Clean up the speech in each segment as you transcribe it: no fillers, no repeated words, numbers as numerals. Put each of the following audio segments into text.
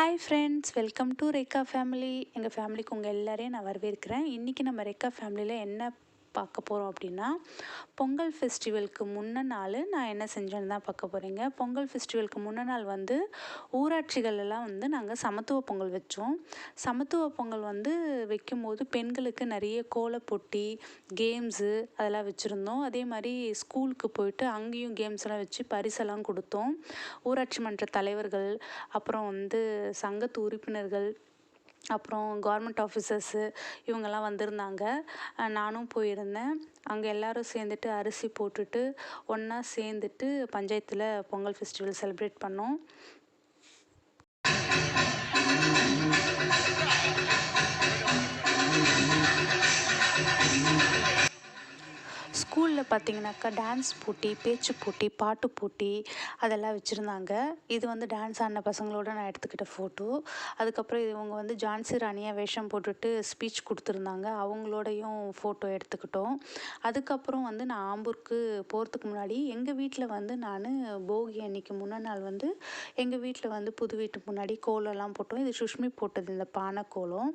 Hi friends, welcome to ரெக்கா family. எங்கள் ஃபேமிலிக்கு உங்கள் எல்லாரையும் நான் வரவேற்கிறேன். இன்றைக்கி நம்ம ரெக்கா ஃபேமிலியில் என்ன பார்க்க போகிறோம் அப்படின்னா, பொங்கல் ஃபெஸ்டிவலுக்கு முன்ன நாள் நான் என்ன செஞ்சேன்னு தான் பார்க்க போகிறீங்க. பொங்கல் ஃபெஸ்டிவலுக்கு முன்ன நாள் ஊராட்சிகளெல்லாம் நாங்கள் சமத்துவ பொங்கல் வச்சோம். சமத்துவ பொங்கல் வைக்கும்போது பெண்களுக்கு நிறைய கோலப் போட்டி, கேம்ஸு அதெல்லாம் வச்சுருந்தோம். அதே மாதிரி ஸ்கூலுக்கு போயிட்டு அங்கேயும் கேம்ஸ் எல்லாம் வச்சு பரிசெல்லாம் கொடுத்தோம். ஊராட்சி மன்ற தலைவர்கள், அப்புறம் சங்கத்து உறுப்பினர்கள், அப்புறம் கவர்மெண்ட் ஆஃபீஸர்ஸு இவங்கெல்லாம் வந்திருந்தாங்க. நானும் போயிருந்தேன். அங்கே எல்லோரும் சேர்ந்துட்டு அரிசி போட்டுட்டு ஒன்றா சேர்ந்துட்டு பஞ்சாயத்தில் பொங்கல் ஃபெஸ்டிவல் செலிப்ரேட் பண்ணோம். ஸ்கூலில் பார்த்திங்கனாக்கா டான்ஸ் போட்டி, பேச்சு போட்டி, பாட்டு போட்டி அதெல்லாம் வச்சுருந்தாங்க. இது டான்ஸ் ஆடின பசங்களோட நான் எடுத்துக்கிட்ட ஃபோட்டோ. அதுக்கப்புறம் இவங்க ஜான்சி ராணியாக வேஷம் போட்டுட்டு ஸ்பீச் கொடுத்துருந்தாங்க. அவங்களோடையும் ஃபோட்டோ எடுத்துக்கிட்டோம். அதுக்கப்புறம் நான் ஆம்பூருக்கு போகிறதுக்கு முன்னாடி எங்கள் வீட்டில் நான் போகி அன்னைக்கு முன்ன நாள் எங்கள் வீட்டில் புது வீட்டு முன்னாடி கோலம்லாம் போட்டோம். இது சுஷ்மி போட்டது, இந்த பானை கோலம்.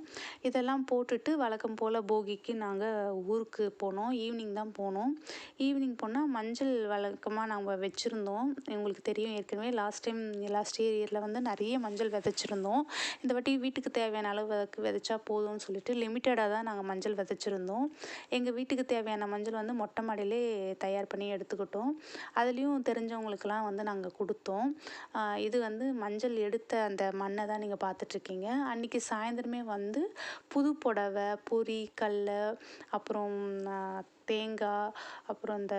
இதெல்லாம் போட்டுட்டு வழக்கம் போல் போகிக்கு நாங்கள் ஊருக்கு போனோம். ஈவினிங் தான் போனோம். ஈவினிங் போனால் மஞ்சள் வழக்கமாக நாங்கள் வச்சுருந்தோம். உங்களுக்கு தெரியும், ஏற்கனவே லாஸ்ட் இயரில் நிறைய மஞ்சள் விதைச்சிருந்தோம். இந்த வாட்டி வீட்டுக்கு தேவையான அளவுக்கு விதைச்சா போதும்னு சொல்லிட்டு லிமிட்டடாக தான் நாங்கள் மஞ்சள் விதைச்சிருந்தோம். எங்கள் வீட்டுக்கு தேவையான மஞ்சள் மொட்டை மாடியிலே தயார் பண்ணி எடுத்துக்கிட்டோம். அதுலேயும் தெரிஞ்சவங்களுக்கெல்லாம் நாங்கள் கொடுத்தோம். இது மஞ்சள் எடுத்த அந்த மண்ணை தான் நீங்கள் பார்த்துட்ருக்கீங்க. அன்றைக்கி சாயந்தரமே புது புடவை, பொரி, கடல, அப்புறம் தேங்காய், அப்புறம் இந்த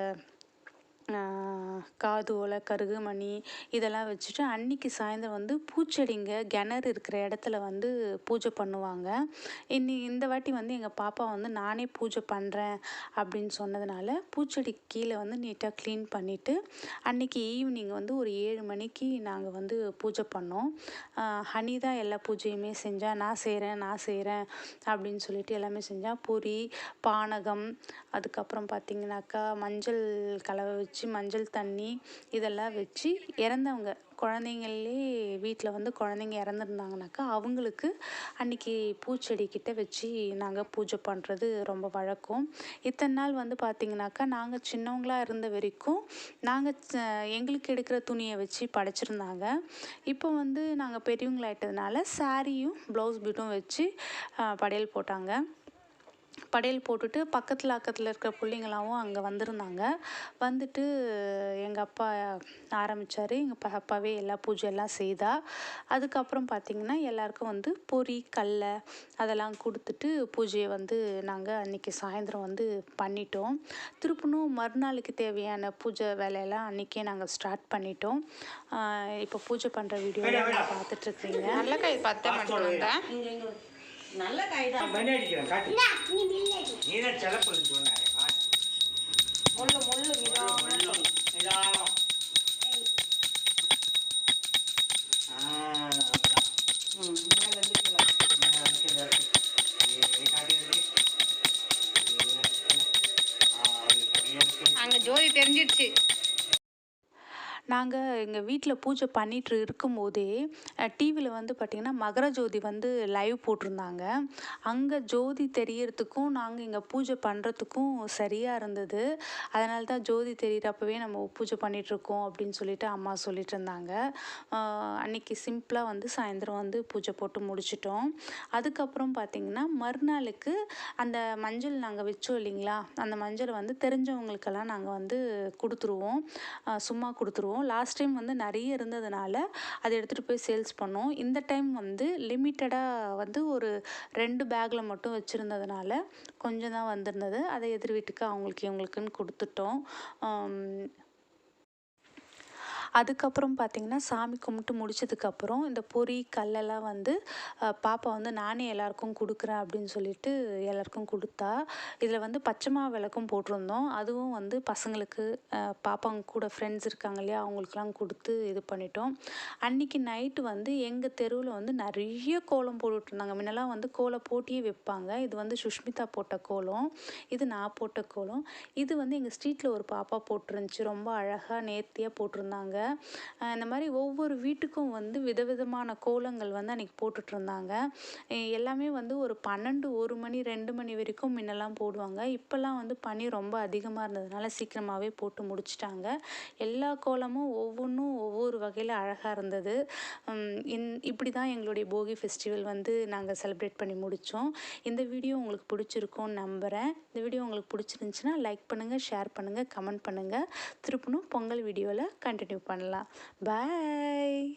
காது ஓலை, கருகுமணி இதெல்லாம் வச்சுட்டு அன்றைக்கி சாயந்தரம் பூச்செடிங்க கிணறு இருக்கிற இடத்துல பூஜை பண்ணுவாங்க. இந்த வாட்டி எங்கள் பாப்பா நானே பூஜை பண்ணுறேன் அப்படின்னு சொன்னதுனால பூச்செடிக்கு கீழே நீட்டாக க்ளீன் பண்ணிவிட்டு அன்றைக்கி ஈவினிங் ஒரு 7 மணிக்கு நாங்கள் பூஜை பண்ணோம். ஹனி தான் எல்லா பூஜையுமே செஞ்சால், நான் செய்கிறேன் அப்படின்னு சொல்லிட்டு எல்லாமே செஞ்சால். பொரி, பானகம், அதுக்கப்புறம் பார்த்திங்கனாக்கா மஞ்சள் கலவை வச்சு மஞ்சள் தண்ணி இதெல்லாம் வச்சு இறந்தவங்க குழந்தைங்களே வீட்டில் குழந்தைங்க இறந்துருந்தாங்கனாக்கா அவங்களுக்கு அன்றைக்கி பூச்செடிக்கிட்ட வச்சு நாங்கள் பூஜை பண்ணுறது ரொம்ப வழக்கம். இத்தனை நாள் பார்த்திங்கனாக்கா நாங்கள் சின்னவங்களாக இருந்த வரைக்கும் எங்களுக்கு எடுக்கிற துணியை வச்சு படைச்சிருந்தாங்க. இப்போ நாங்கள் பெரியவங்களாயிட்டதுனால சாரியும் ப்ளவுஸ் பீட்டும் வச்சு படையல் போட்டாங்க. படையல் போட்டுட்டு அக்கத்தில் இருக்கிற பிள்ளைங்களாவும் அங்கே வந்திருந்தாங்க. எங்கள் அப்பா ஆரம்பித்தார். எங்கள் அப்பாவே எல்லா பூஜையெல்லாம் செய்தா. அதுக்கப்புறம் பார்த்திங்கன்னா எல்லாருக்கும் பொரி, கடல அதெல்லாம் கொடுத்துட்டு பூஜையை நாங்கள் அன்றைக்கி சாயந்தரம் பண்ணிட்டோம். திருப்பணும் மறுநாளுக்கு தேவையான பூஜை வேலையெல்லாம் அன்றைக்கே நாங்கள் ஸ்டார்ட் பண்ணிட்டோம். இப்போ பூஜை பண்ணுற வீடியோலாம் பார்த்துட்ருக்கீங்க. நல்ல கை நல்ல கைதான் பண்ணி அடிக்கிறேன். காட்டு நீ தான் செலப்பல் சொன்னாரு. முள்ளு முள்ளு நிதானம் நிதானம். அங்க ஜோதி தெரிஞ்சிடுச்சு. நாங்கள் எங்கள் வீட்டில் பூஜை பண்ணிட்டு இருக்கும்போதே டிவியில் பார்த்திங்கன்னா மகர ஜோதி லைவ் போட்டிருந்தாங்க. அங்கே ஜோதி தெரியறதுக்கும் நாங்கள் இங்கே பூஜை பண்ணுறதுக்கும் சரியாக இருந்தது. அதனால தான் ஜோதி தெரிகிறப்பவே நம்ம பூஜை பண்ணிகிட்ருக்கோம் அப்படின்னு சொல்லிட்டு அம்மா சொல்லிட்டு இருந்தாங்க. அன்றைக்கி சிம்பிளாக சாயந்தரம் பூஜை போட்டு முடிச்சிட்டோம். அதுக்கப்புறம் பார்த்திங்கன்னா மறுநாளுக்கு அந்த மஞ்சள் நாங்கள் வச்சோம் இல்லைங்களா, அந்த மஞ்சளை தெரிஞ்சவங்களுக்கெல்லாம் நாங்கள் கொடுத்துருவோம், சும்மா கொடுத்துருவோம். லாஸ்ட் டைம் நிறைய இருந்ததுனால அதை எடுத்துகிட்டு போய் சேல்ஸ் பண்ணோம். இந்த டைம் லிமிட்டடாக ஒரு 2 பேக்கில் மட்டும் வச்சுருந்ததுனால கொஞ்சம் தான் வந்திருந்தது. அதை எதிர் வீட்டுக்கு அவங்களுக்கு இவங்களுக்குன்னு கொடுத்துட்டோம். அதுக்கப்புறம் பார்த்திங்கன்னா சாமி கும்பிட்டு முடிச்சதுக்கப்புறம் இந்த பொரி, கடலெல்லாம் பாப்பா நானே எல்லாருக்கும் கொடுக்குறேன் அப்படின்னு சொல்லிட்டு எல்லாருக்கும் கொடுத்தா. இதில் பச்சை மாவு விளக்கும் போட்டிருந்தோம். அதுவும் பசங்களுக்கு, பாப்பாங்க கூட ஃப்ரெண்ட்ஸ் இருக்காங்க இல்லையா, அவங்களுக்குலாம் கொடுத்து இது பண்ணிட்டோம். அன்றைக்கி நைட்டு எங்கள் தெருவில் நிறைய கோலம் போட்டுட்ருந்தாங்க. முன்னெல்லாம் கோலம் போட்டியே வைப்பாங்க. இது சுஷ்மிதா போட்ட கோலம், இது நான் போட்ட கோலம். இது எங்கள் ஸ்ட்ரீட்டில் ஒரு பாப்பா போட்டிருந்துச்சு. ரொம்ப அழகாக நேர்த்தியாக போட்டிருந்தாங்க. இந்த மாதிரி ஒவ்வொரு வீட்டுக்கும் வந்து விதவிதமான கோலங்கள் வந்து அன்றைக்கி போட்டுட்ருந்தாங்க. எல்லாமே வந்து ஒரு 12, 1 மணி 2 மணி வரைக்கும் முன்னெல்லாம் போடுவாங்க. இப்போல்லாம் வந்து பனி ரொம்ப அதிகமாக இருந்ததுனால சீக்கிரமாகவே போட்டு முடிச்சிட்டாங்க. எல்லா கோலமும் ஒவ்வொன்றும் ஒவ்வொரு வகையில் அழகாக இருந்தது. இப்படி தான் எங்களுடைய போகி ஃபெஸ்டிவல் வந்து நாங்கள் செலிப்ரேட் பண்ணி முடித்தோம். இந்த வீடியோ உங்களுக்கு பிடிச்சிருக்கும்னு நம்புகிறேன். இந்த வீடியோ உங்களுக்கு பிடிச்சிருந்துச்சுன்னா லைக் பண்ணுங்கள், ஷேர் பண்ணுங்கள், கமெண்ட் பண்ணுங்கள். திருப்பணும் பொங்கல் வீடியோவில் கண்டினியூ பண்ணலாம். பாய்.